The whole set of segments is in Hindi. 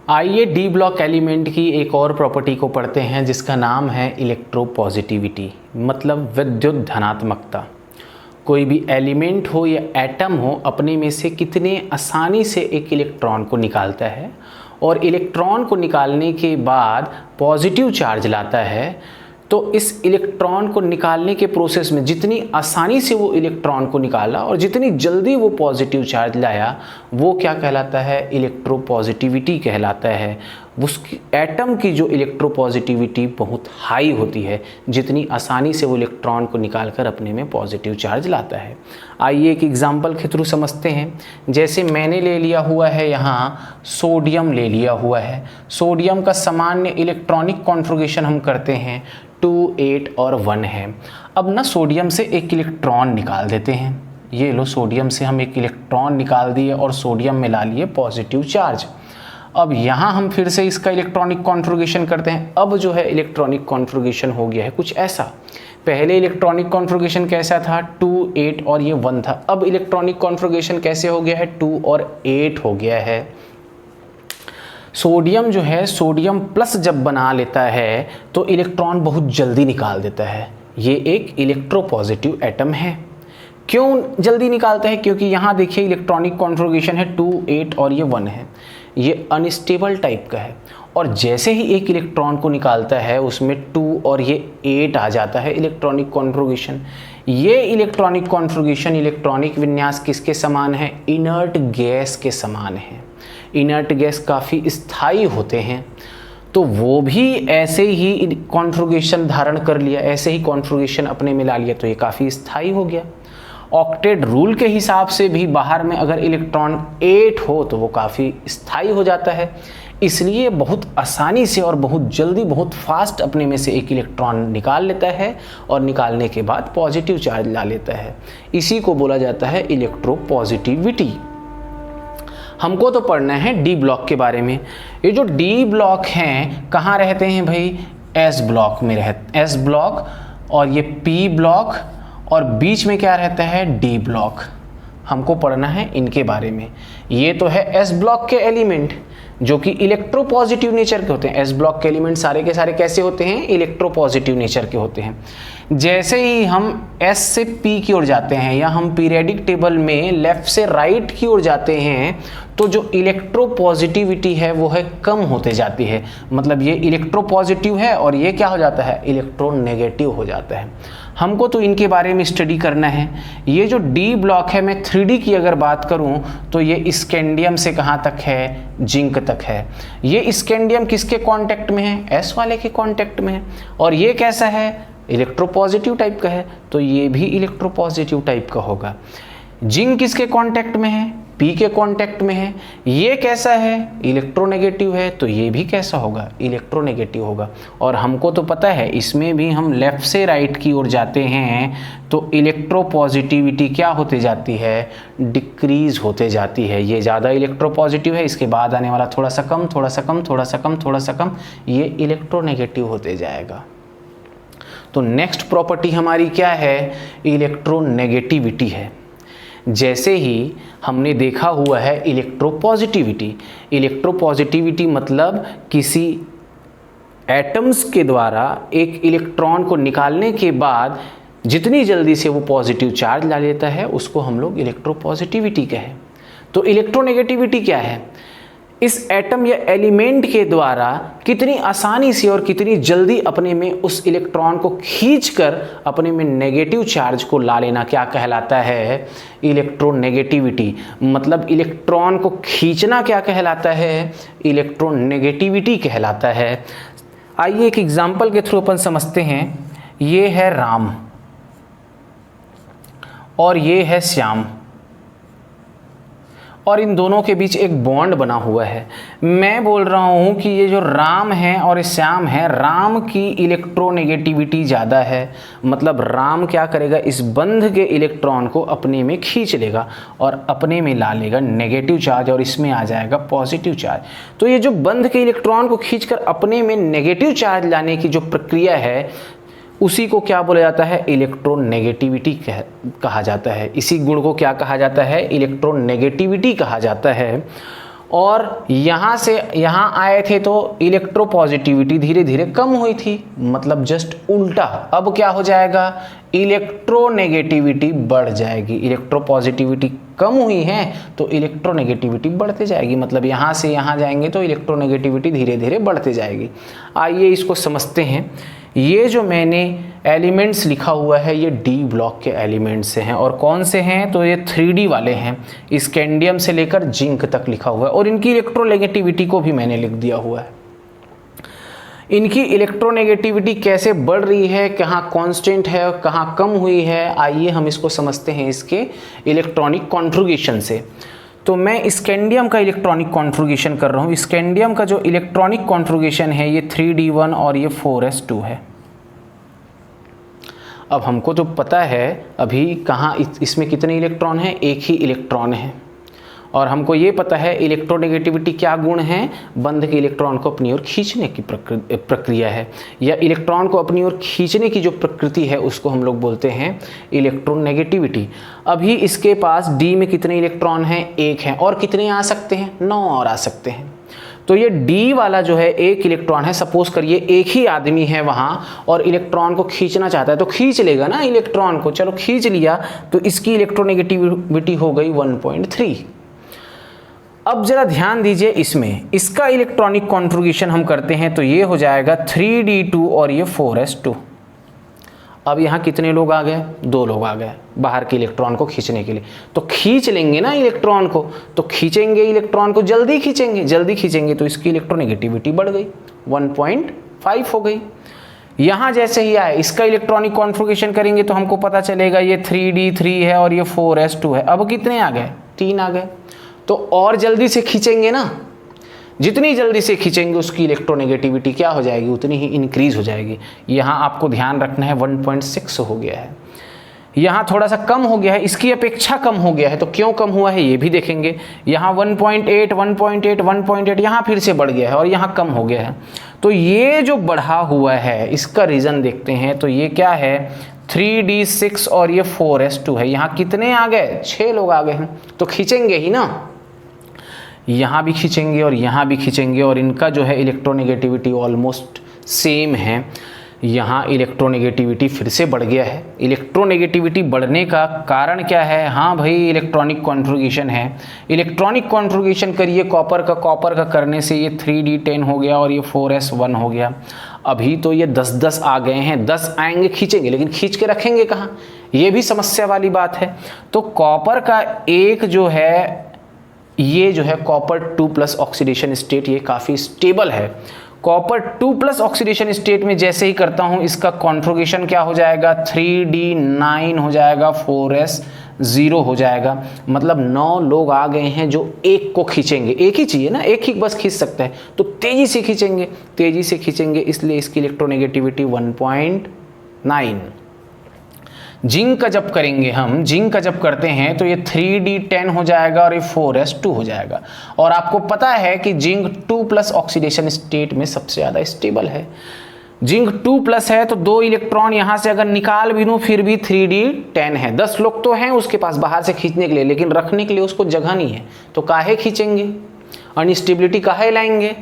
आइए डी ब्लॉक एलिमेंट की एक और प्रॉपर्टी को पढ़ते हैं जिसका नाम है इलेक्ट्रोपॉजिटिविटी, मतलब विद्युत धनात्मकता। कोई भी एलिमेंट हो या एटम हो अपने में से कितने आसानी से एक इलेक्ट्रॉन को निकालता है और इलेक्ट्रॉन को निकालने के बाद पॉजिटिव चार्ज लाता है। तो इस इलेक्ट्रॉन को निकालने के प्रोसेस में जितनी आसानी से वो इलेक्ट्रॉन को निकाला और जितनी जल्दी वो पॉजिटिव चार्ज लाया, वो क्या कहलाता है? इलेक्ट्रोपॉजिटिविटी कहलाता है। उसकी एटम की जो इलेक्ट्रोपॉजिटिविटी बहुत हाई होती है, जितनी आसानी से वो इलेक्ट्रॉन को निकालकर अपने में पॉजिटिव चार्ज लाता है। आइए एक एग्जांपल के थ्रू समझते हैं। जैसे मैंने ले लिया हुआ है, यहाँ सोडियम ले लिया हुआ है। सोडियम का सामान्य इलेक्ट्रॉनिक कॉन्फ़िगरेशन हम करते हैं 2, 8 और 1 है। अब ना सोडियम से एक इलेक्ट्रॉन निकाल देते हैं। ये लो, सोडियम से हम एक इलेक्ट्रॉन निकाल दिए और सोडियम में ला लिए पॉजिटिव चार्ज। अब यहाँ हम फिर से इसका इलेक्ट्रॉनिक कॉन्फ़िगरेशन करते हैं। अब जो है इलेक्ट्रॉनिक कॉन्फ़िगरेशन हो गया है कुछ ऐसा। पहले इलेक्ट्रॉनिक कॉन्फ़िगरेशन कैसा था? 2, 8 और ये 1 था। अब इलेक्ट्रॉनिक कॉन्फ़िगरेशन कैसे हो गया है? 2 और 8 हो गया है। सोडियम जो है, सोडियम प्लस जब बना लेता है तो इलेक्ट्रॉन बहुत जल्दी निकाल देता है। ये एक इलेक्ट्रोपॉजिटिव एटम है। क्यों जल्दी निकालता है? क्योंकि यहाँ देखिए इलेक्ट्रॉनिक कॉन्फ़िगरेशन है 2, 8 और ये 1 है। ये अनस्टेबल टाइप का है और जैसे ही एक इलेक्ट्रॉन को निकालता है उसमें 2 और ये 8 आ जाता है इलेक्ट्रॉनिक कॉन्फ़िगरेशन। ये इलेक्ट्रॉनिक कॉन्फ़िगरेशन, इलेक्ट्रॉनिक विन्यास किसके समान है? इनर्ट गैस के समान है। इनर्ट गैस काफ़ी स्थायी होते हैं, तो वो भी ऐसे ही कॉन्फ़िगरेशन धारण कर लिया, ऐसे ही कॉन्फ़िगरेशन अपने में ला लिया, तो ये काफ़ी स्थायी हो गया। ऑक्टेट रूल के हिसाब से भी बाहर में अगर इलेक्ट्रॉन 8 हो तो वो काफ़ी स्थायी हो जाता है। इसलिए बहुत आसानी से और बहुत जल्दी, बहुत फास्ट अपने में से एक इलेक्ट्रॉन निकाल लेता है और निकालने के बाद पॉजिटिव चार्ज ला लेता है। इसी को बोला जाता है इलेक्ट्रोपॉजिटिविटी। हमको तो पढ़ना है डी ब्लॉक के बारे में। ये जो डी ब्लॉक हैं कहाँ रहते हैं भाई? एस ब्लॉक में रहते, एस ब्लॉक और ये पी ब्लॉक और बीच में क्या रहता है? D block. हमको पढ़ना है इनके बारे में। ये तो है एस ब्लॉक के एलिमेंट जो कि इलेक्ट्रोपॉजिटिव नेचर के होते हैं। एस ब्लॉक के एलिमेंट सारे के सारे कैसे होते हैं? इलेक्ट्रोपॉजिटिव नेचर के होते हैं। जैसे ही हम एस से पी की ओर जाते हैं या हम पीरियडिक टेबल में लेफ्ट से राइट की ओर जाते हैं तो जो इलेक्ट्रोपॉजिटिविटी है वो है कम होते जाती है। मतलब ये इलेक्ट्रोपॉजिटिव है और ये क्या हो जाता है? इलेक्ट्रोनेगेटिव हो जाता है। हमको तो इनके बारे में स्टडी करना है। ये जो डी ब्लॉक है, मैं 3D की अगर बात करूं तो ये स्कैंडियम से कहाँ तक है? जिंक तक है। ये स्कैंडियम किसके कांटेक्ट में है? एस वाले के कांटेक्ट में है। और ये कैसा है? इलेक्ट्रोपॉजिटिव टाइप का है, तो ये भी इलेक्ट्रोपॉजिटिव टाइप का होगा। जिंक किसके कांटेक्ट में है? पी के कांटेक्ट में है। ये कैसा है? इलेक्ट्रोनेगेटिव है, तो ये भी कैसा होगा? इलेक्ट्रोनेगेटिव होगा। और हमको तो पता है इसमें भी हम लेफ्ट से राइट की ओर जाते हैं तो इलेक्ट्रोपॉजिटिविटी क्या होते जाती है? डिक्रीज होते जाती है। ये ज़्यादा इलेक्ट्रोपॉजिटिव है, इसके बाद आने वाला थोड़ा सा कम, थोड़ा सा कम, थोड़ा सा कम, थोड़ा सा कम, ये इलेक्ट्रोनेगेटिव होते जाएगा। तो नेक्स्ट प्रॉपर्टी हमारी क्या है? इलेक्ट्रोनेगेटिविटी है। जैसे ही हमने देखा हुआ है इलेक्ट्रोपॉजिटिविटी। इलेक्ट्रोपॉजिटिविटी मतलब किसी एटम्स के द्वारा एक इलेक्ट्रॉन को निकालने के बाद जितनी जल्दी से वो पॉजिटिव चार्ज ला लेता है उसको हम लोग इलेक्ट्रोपॉजिटिविटी कहें। तो इलेक्ट्रोनेगेटिविटी क्या है? इस एटम या एलिमेंट के द्वारा कितनी आसानी से और कितनी जल्दी अपने में उस इलेक्ट्रॉन को खींचकर अपने में नेगेटिव चार्ज को ला लेना क्या कहलाता है? इलेक्ट्रोनेगेटिविटी। मतलब इलेक्ट्रॉन को खींचना क्या कहलाता है? इलेक्ट्रोनेगेटिविटी कहलाता है। आइए एक एग्जांपल के थ्रू अपन समझते हैं। ये है राम और ये है श्याम और इन दोनों के बीच एक बॉन्ड बना हुआ है। मैं बोल रहा हूँ कि ये जो राम है और श्याम है, राम की इलेक्ट्रोनेगेटिविटी ज़्यादा है। मतलब राम क्या करेगा? इस बंध के इलेक्ट्रॉन को अपने में खींच लेगा और अपने में ला लेगा नेगेटिव चार्ज और इसमें आ जाएगा पॉजिटिव चार्ज। तो ये जो बंध के इलेक्ट्रॉन को खींचकर अपने में नेगेटिव चार्ज लाने की जो प्रक्रिया है उसी को क्या बोला जाता है? इलेक्ट्रोनेगेटिविटी कहा जाता है। इसी गुण को क्या कहा जाता है? इलेक्ट्रोनेगेटिविटी कहा जाता है। और यहाँ से यहाँ आए थे तो इलेक्ट्रोपॉजिटिविटी धीरे धीरे कम हुई थी, मतलब जस्ट उल्टा। अब क्या हो जाएगा, इलेक्ट्रोनेगेटिविटी बढ़ जाएगी। इलेक्ट्रोपॉजिटिविटी कम हुई है तो इलेक्ट्रोनेगेटिविटी बढ़ते जाएगी, मतलब यहाँ से यहाँ जाएंगे तो इलेक्ट्रोनेगेटिविटी धीरे धीरे बढ़ते जाएगी। आइए इसको समझते हैं। ये जो मैंने एलिमेंट्स लिखा हुआ है ये डी ब्लॉक के एलिमेंट्स से हैं, और कौन से हैं तो ये 3D वाले हैं। स्कैंडियम से लेकर जिंक तक लिखा हुआ है, और इनकी इलेक्ट्रोनेगेटिविटी को भी मैंने लिख दिया हुआ है। इनकी इलेक्ट्रोनेगेटिविटी कैसे बढ़ रही है, कहाँ कांस्टेंट है, कहाँ कम हुई है, आइए हम इसको समझते हैं इसके इलेक्ट्रॉनिक कॉन्फ़िगरेशन से। तो मैं स्कैंडियम का इलेक्ट्रॉनिक कॉन्फ़िगरेशन कर रहा हूँ। स्कैंडियम का जो इलेक्ट्रॉनिक कॉन्फ़िगरेशन है ये 3d1 और ये 4s2 है। अब हमको तो पता है अभी कहाँ इसमें कितने इलेक्ट्रॉन हैं, एक ही इलेक्ट्रॉन है, और हमको ये पता है इलेक्ट्रोनेगेटिविटी क्या गुण है, बंध के इलेक्ट्रॉन को अपनी ओर खींचने की प्रक्रिया है, या इलेक्ट्रॉन को अपनी ओर खींचने की जो प्रकृति है उसको हम लोग बोलते हैं इलेक्ट्रोनेगेटिविटी। अभी इसके पास डी में कितने इलेक्ट्रॉन हैं, एक हैं, और कितने आ सकते हैं, 9 और आ सकते हैं। तो ये डी वाला जो है एक इलेक्ट्रॉन है, सपोज करिए एक ही आदमी है वहाँ और इलेक्ट्रॉन को खींचना चाहता है तो खींच लेगा ना इलेक्ट्रॉन को, चलो खींच लिया तो इसकी इलेक्ट्रोनेगेटिविटी हो गई 1.3। अब जरा ध्यान दीजिए इसमें, इसका इलेक्ट्रॉनिक कॉन्फ़िगरेशन हम करते हैं तो ये हो जाएगा 3d2 और ये 4s2। अब यहाँ कितने लोग आ गए, 2 लोग आ गए बाहर के इलेक्ट्रॉन को खींचने के लिए। तो खींच लेंगे ना इलेक्ट्रॉन को, तो खींचेंगे इलेक्ट्रॉन को, जल्दी खींचेंगे तो इसकी इलेक्ट्रोनेगेटिविटी बढ़ गई, 1.5 हो गई। यहाँ जैसे ही आए इसका इलेक्ट्रॉनिक कॉन्फ़िगरेशन करेंगे तो हमको पता चलेगा ये 3d3 है और ये 4s2 है। अब कितने आ गए, 3 आ गए। तो और जल्दी से खींचेंगे ना, जितनी जल्दी से खींचेंगे उसकी इलेक्ट्रोनेगेटिविटी क्या हो जाएगी, उतनी ही इंक्रीज हो जाएगी। यहाँ आपको ध्यान रखना है 1.6 हो गया है, यहाँ थोड़ा सा कम हो गया है, इसकी अपेक्षा कम हो गया है। तो क्यों कम हुआ है ये भी देखेंगे। यहाँ 1.8, 1.8, 1.8 यहाँ फिर से बढ़ गया है और यहाँ कम हो गया है। तो ये जो बढ़ा हुआ है इसका रीज़न देखते हैं। तो ये क्या है, 3d6 और ये 4s2 है। यहाँ कितने आ गए, 6 लोग आ गए हैं, तो खींचेंगे ही ना, यहाँ भी खींचेंगे और यहाँ भी खींचेंगे, और इनका जो है इलेक्ट्रोनेगेटिविटी ऑलमोस्ट सेम है। यहाँ इलेक्ट्रोनेगेटिविटी फिर से बढ़ गया है। इलेक्ट्रोनेगेटिविटी बढ़ने का कारण क्या है, हाँ भाई इलेक्ट्रॉनिक कॉन्फ़िगरेशन है। इलेक्ट्रॉनिक कॉन्फ़िगरेशन करिए कॉपर का करने से ये 3d10 हो गया और ये 4s1 हो गया। अभी तो ये 10-10 आ गए हैं, 10 आएंगे खींचेंगे, लेकिन खींच के रखेंगे कहाँ, ये भी समस्या वाली बात है। तो कॉपर का एक जो है ये जो है कॉपर 2+ ऑक्सीडेशन स्टेट, ये काफ़ी स्टेबल है। कॉपर 2+ ऑक्सीडेशन स्टेट में जैसे ही करता हूँ इसका कॉन्फ़िगरेशन क्या हो जाएगा, 3d9 हो जाएगा, 4s0 हो जाएगा। मतलब 9 लोग आ गए हैं जो एक को खींचेंगे, एक ही चाहिए ना, एक ही बस खींच सकता है, तो तेज़ी से खींचेंगे, इसलिए इसकी इलेक्ट्रोनेगेटिविटी 1.9। जिंक का जब करेंगे हम, जिंक का जब करते हैं तो ये 3d10 हो जाएगा और ये 4s2 हो जाएगा। और आपको पता है कि जिंक 2+ ऑक्सीडेशन स्टेट में सबसे ज़्यादा स्टेबल है। जिंक 2+ है तो 2 इलेक्ट्रॉन यहाँ से अगर निकाल भी दूँ फिर भी 3d10 है। 10 लोग तो हैं उसके पास बाहर से खींचने के लिए, लेकिन रखने के लिए उसको जगह नहीं है, तो काहे खींचेंगे, अनस्टेबिलिटी काहे लाएंगे।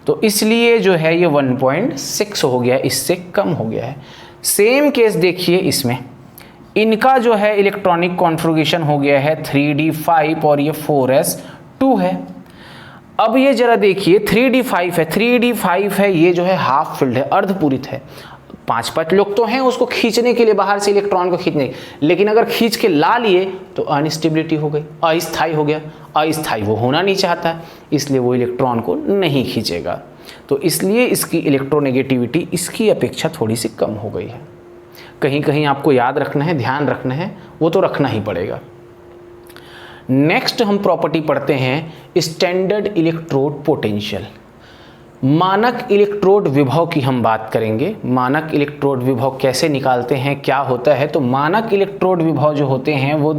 तो इसलिए जो है ये 1.6 हो गया, इससे कम हो गया है। सेम केस देखिए इसमें, इनका जो है इलेक्ट्रॉनिक कॉन्फ़िगरेशन हो गया है 3d5 और ये 4s2 है। अब ये जरा देखिए 3d5 है, ये जो है हाफ फिल्ड है, अर्धपूरित है। 5 लोग तो हैं उसको खींचने के लिए, बाहर से इलेक्ट्रॉन को खींचने, लेकिन अगर खींच के ला लिए तो अनस्टेबिलिटी हो गई, अस्थायी हो गया। अस्थायी वो होना नहीं चाहता, इसलिए वो इलेक्ट्रॉन को नहीं खींचेगा। तो इसलिए इसकी इलेक्ट्रोनेगेटिविटी इसकी अपेक्षा थोड़ी सी कम हो गई है। कहीं कहीं आपको याद रखना है, ध्यान रखना है, वो तो रखना ही पड़ेगा। नेक्स्ट हम प्रॉपर्टी पढ़ते हैं स्टैंडर्ड इलेक्ट्रोड पोटेंशियल। मानक इलेक्ट्रोड विभव की हम बात करेंगे। मानक इलेक्ट्रोड विभव कैसे निकालते हैं, क्या होता है। तो मानक इलेक्ट्रोड विभव जो होते हैं वो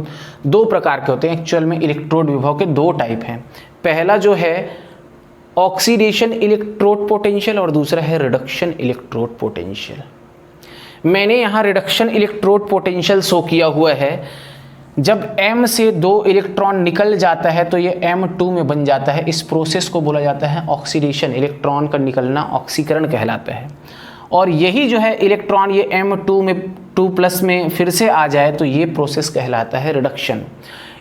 2 प्रकार के होते हैं। एक्चुअल में इलेक्ट्रोड विभव के 2 टाइप हैं। पहला जो है ऑक्सीडेशन इलेक्ट्रोड पोटेंशियल और दूसरा है रिडक्शन इलेक्ट्रोड पोटेंशियल। मैंने यहाँ रिडक्शन इलेक्ट्रोड पोटेंशियल शो किया हुआ है। जब M से 2 इलेक्ट्रॉन निकल जाता है तो ये M2 में बन जाता है। इस प्रोसेस को बोला जाता है ऑक्सीडेशन, इलेक्ट्रॉन का निकलना ऑक्सीकरण कहलाता है। और यही जो है इलेक्ट्रॉन ये M2 में 2+ में फिर से आ जाए तो ये प्रोसेस कहलाता है रिडक्शन।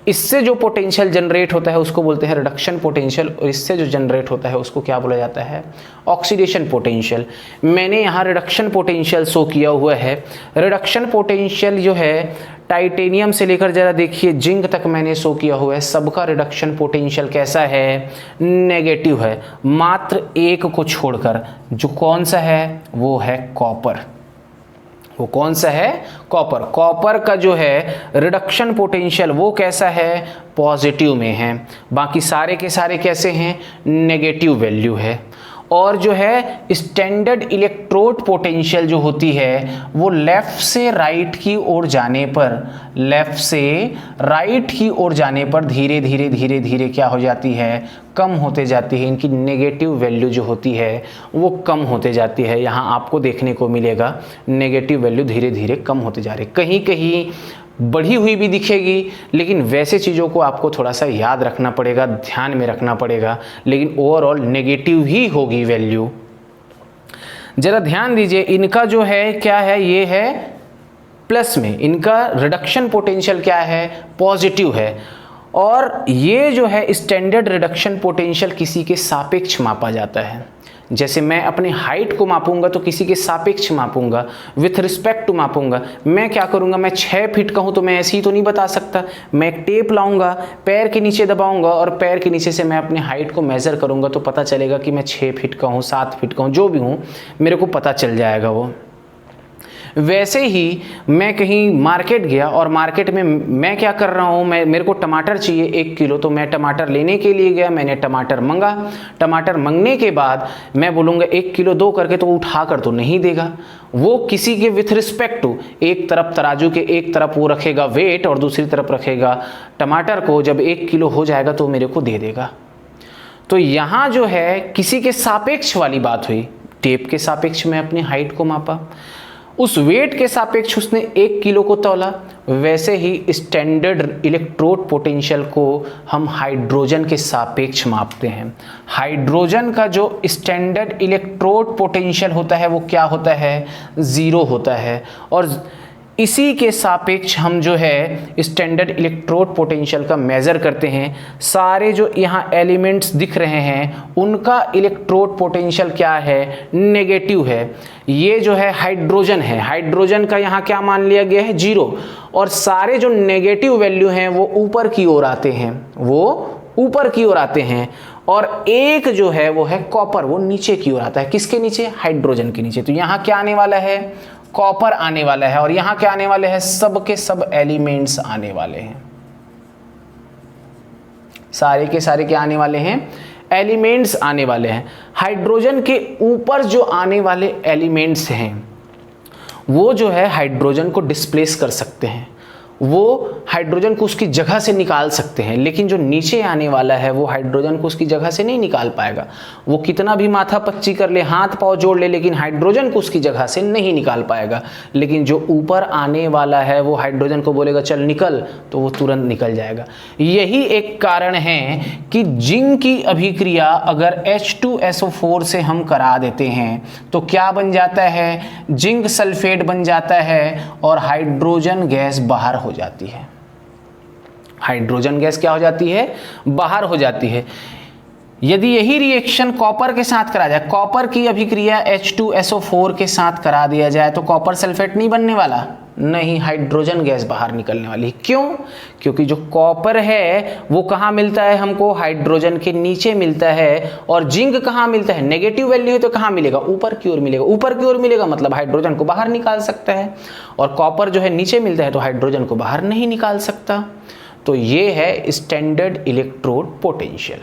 इससे जो पोटेंशियल जनरेट होता है उसको बोलते हैं रिडक्शन पोटेंशियल, और इससे जो जनरेट होता है उसको क्या बोला जाता है, ऑक्सीडेशन पोटेंशियल। मैंने यहाँ रिडक्शन पोटेंशियल शो किया हुआ है। रिडक्शन पोटेंशियल जो है टाइटेनियम से लेकर जरा देखिए जिंक तक मैंने शो किया हुआ है, सबका रिडक्शन पोटेंशियल कैसा है, नेगेटिव है, मात्र एक को छोड़कर, जो कौन सा है वो है कॉपर। वो कौन सा है, कॉपर। कॉपर का जो है रिडक्शन पोटेंशियल वो कैसा है, पॉजिटिव में है। बाकी सारे के सारे कैसे हैं, नेगेटिव वैल्यू है। और जो है स्टैंडर्ड इलेक्ट्रोड पोटेंशियल जो होती है वो लेफ्ट से राइट की ओर जाने पर, लेफ्ट से राइट की ओर जाने पर धीरे धीरे धीरे धीरे क्या हो जाती है, कम होते जाती है। इनकी नेगेटिव वैल्यू जो होती है वो कम होते जाती है। यहाँ आपको देखने को मिलेगा नेगेटिव वैल्यू धीरे धीरे कम होते जा रही, कहीं कहीं बढ़ी हुई भी दिखेगी, लेकिन वैसे चीज़ों को आपको थोड़ा सा याद रखना पड़ेगा, ध्यान में रखना पड़ेगा, लेकिन ओवरऑल नेगेटिव ही होगी वैल्यू। जरा ध्यान दीजिए, इनका जो है क्या है, ये है प्लस में, इनका रिडक्शन पोटेंशियल क्या है, पॉजिटिव है। और ये जो है स्टैंडर्ड रिडक्शन पोटेंशियल किसी के सापेक्ष मापा जाता है। जैसे मैं अपने हाइट को मापूंगा तो किसी के सापेक्ष मापूंगा, विथ रिस्पेक्ट टू मापूंगा। मैं क्या करूंगा, मैं 6 फीट का हूं तो मैं ऐसे ही तो नहीं बता सकता, मैं एक टेप लाऊंगा, पैर के नीचे दबाऊंगा और पैर के नीचे से मैं अपने हाइट को मेज़र करूंगा तो पता चलेगा कि मैं 6 फीट का हूं, 7 फीट का हूं, जो भी हूं मेरे को पता चल जाएगा वो। वैसे ही मैं कहीं मार्केट गया और मार्केट में मैं क्या कर रहा हूँ, मेरे को टमाटर चाहिए 1 किलो, तो मैं टमाटर लेने के लिए गया, मैंने टमाटर मंगा। टमाटर मंगने के बाद मैं बोलूँगा 1 किलो दो करके, तो उठा कर तो नहीं देगा वो, किसी के विथ रिस्पेक्ट टू, एक तरफ तराजू के एक तरफ वो रखेगा वेट और दूसरी तरफ रखेगा टमाटर को। जब 1 किलो हो जाएगा तो मेरे को दे देगा। तो यहाँ जो है किसी के सापेक्ष वाली बात हुई, टेप के सापेक्ष में अपनी हाइट को मापा, उस वेट के सापेक्ष उसने 1 किलो को तौला। वैसे ही स्टैंडर्ड इलेक्ट्रोड पोटेंशियल को हम हाइड्रोजन के सापेक्ष मापते हैं। हाइड्रोजन का जो स्टैंडर्ड इलेक्ट्रोड पोटेंशियल होता है वो क्या होता है, 0 होता है। और इसी के सापेक्ष हम जो है स्टैंडर्ड इलेक्ट्रोड पोटेंशियल का मेज़र करते हैं। सारे जो यहाँ एलिमेंट्स दिख रहे हैं उनका इलेक्ट्रोड पोटेंशियल क्या है, नेगेटिव है। ये जो है हाइड्रोजन है, हाइड्रोजन का यहाँ क्या मान लिया गया है, 0। और सारे जो नेगेटिव वैल्यू हैं वो ऊपर की ओर आते हैं, वो ऊपर की ओर आते हैं। और एक जो है वो है कॉपर, वो नीचे की ओर आता है। किसके नीचे, हाइड्रोजन के नीचे। तो यहाँ क्या आने वाला है, कॉपर आने वाला है। और यहाँ क्या आने वाले हैं, सब के सब एलिमेंट्स आने वाले हैं। सारे के सारे क्या आने वाले हैं, एलिमेंट्स आने वाले हैं। हाइड्रोजन के ऊपर जो आने वाले एलिमेंट्स हैं वो जो है हाइड्रोजन को डिस्प्लेस कर सकते हैं, वो हाइड्रोजन को उसकी जगह से निकाल सकते हैं। लेकिन जो नीचे आने वाला है वो हाइड्रोजन को उसकी जगह से नहीं निकाल पाएगा। वो कितना भी माथा पच्ची कर ले, हाथ पांव जोड़ ले, लेकिन हाइड्रोजन को उसकी जगह से नहीं निकाल पाएगा। लेकिन जो ऊपर आने वाला है वो हाइड्रोजन को बोलेगा चल निकल, तो वो तुरंत निकल जाएगा। यही एक कारण है कि जिंक की अभिक्रिया अगर H2SO4 से हम करा देते हैं तो क्या बन जाता है, जिंक सल्फेट बन जाता है और हाइड्रोजन गैस बाहर हो जाती है। हाइड्रोजन गैस क्या हो जाती है, बाहर हो जाती है। यदि यही रिएक्शन कॉपर के साथ करा जाए, कॉपर की अभिक्रिया H2SO4 के साथ करा दिया जाए तो कॉपर सल्फेट नहीं बनने वाला, नहीं, हाइड्रोजन गैस बाहर निकलने वाली। क्यों, क्योंकि जो कॉपर है वो कहाँ मिलता है हमको, हाइड्रोजन के नीचे मिलता है। और जिंक कहाँ मिलता है, नेगेटिव वैल्यू है तो कहाँ मिलेगा, ऊपर की ओर मिलेगा। ऊपर की ओर मिलेगा मतलब हाइड्रोजन को बाहर निकाल सकता है, और कॉपर जो है नीचे मिलता है तो हाइड्रोजन को बाहर नहीं निकाल सकता। तो ये है स्टैंडर्ड इलेक्ट्रोड पोटेंशियल।